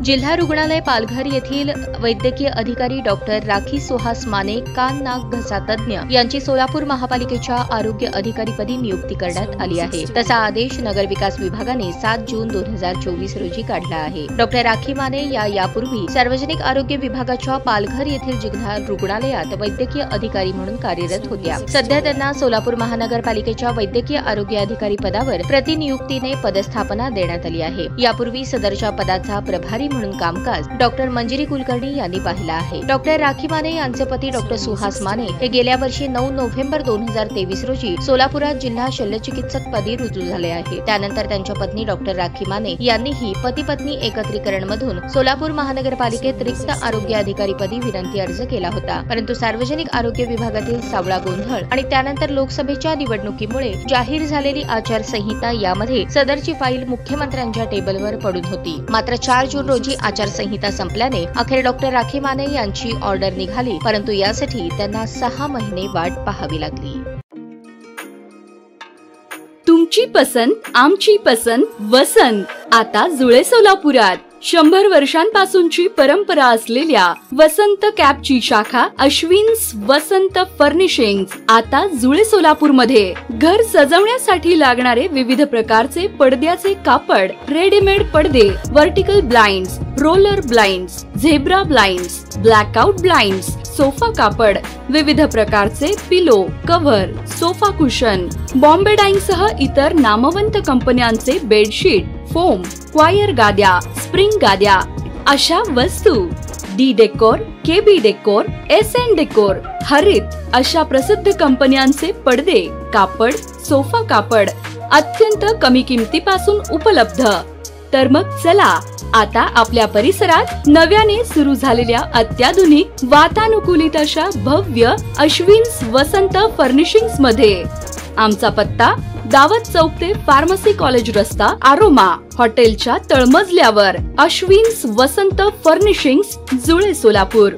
जिल्हा रुग्णालय पालघर येथील वैद्यकीय अधिकारी डॉक्टर राखी सुहास माने कान नाक घसा तज्ञ यांची सोलापूर महापालिकेच्या आरोग्य अधिकारीपदी नियुक्ती करण्यात आली आहे। तसा आदेश नगरविकास विभागाने 7 जून 2024 रोजी काढला आहे। डॉक्टर राखी माने यापूर्वी सार्वजनिक आरोग्य विभागाच्या पालघर येथील जिल्हा रुग्णालयात वैद्यकीय अधिकारी म्हणून कार्यरत होत्या। सध्या त्यांना सोलापूर महानगरपालिकेच्या वैद्यकीय आरोग्य अधिकारी पदावर प्रतिनियुक्तीने पदस्थापना देण्यात आली आहे। यापूर्वी सदरच्या पदाचा प्रभारी म्हणून कामकाज डॉक्टर मंजिरी कुलकर्णी यांनी पाहिला आहे। डॉक्टर राखी माने यांचे पती डॉक्टर सुहास माने हे गेल्या वर्षी 9 नोव्हेंबर 2023 रोजी सोलापुरात जिल्हा शल्यचिकित्सक पदी रुजू झाले आहे। त्यानंतर त्यांच्या पत्नी डॉक्टर राखी माने यांनीही पती पत्नी एकत्रीकरण मधून सोलापूर महानगरपालिकेत रिक्त आरोग्य अधिकारी पदी विनंती अर्ज केला होता, परंतु सार्वजनिक आरोग्य विभागातील सावळा गोंधळ आणि त्यानंतर लोकसभेच्या निवडणुकीमुळे जाहीर झालेली आचारसंहिता यामध्ये सदरची फाईल मुख्यमंत्र्यांच्या टेबलवर पडून होती। मात्र 4 जून रोजी आचारसंहिता संपल्याने अखेर डॉक्टर राखी माने यांची ऑर्डर निघाली, परंतु यासाठी त्यांना 6 महिने वाट पाहावी लागली। तुमची पसंत आमची पसंत वसंत आता जुळे सोलापुरात 100 वर्षांपासूनची परंपरा असलेल्या वसंत कॅपची शाखा अश्विन्स वसंत फर्निशिंग्स आता जुळे सोलापूर मध्ये घर सजवण्यासाठी लागणारे विविध प्रकारचे पडद्याचे कापड, रेडीमेड पडदे, vertical blinds, roller blinds, zebra blinds, blackout blinds, sofa कापड, विविध प्रकारचे pillow, cover, sofa cushion, Bombay dyeing सह इतर नामवंत कंपन्यांचे बेडशीट, फोम, क्वायर गाद्या, स्प्रिंग गाद्या अशा वस्तू, D decor, KB decor, SN decor, हरित अशा प्रसिद्ध कंपन्यांचे पडदे, कापड, सोफा कापड अत्यंत कमी किमतीपासून उपलब्ध। तर मग चला आता आपल्या परिसरात नव्याने सुरू झालेल्या अत्याधुनिक वातानुकूलित अशा भव्य अश्विन्स वसंत फर्निशिंग्स मध्ये। आमचा पत्ता दावत चौक ते फार्मसी कॉलेज रस्ता, आरोमा हॉटेलच्या तळमजल्यावर, अश्विन्स वसंत फर्निशिंग्स, जुळे सोलापूर।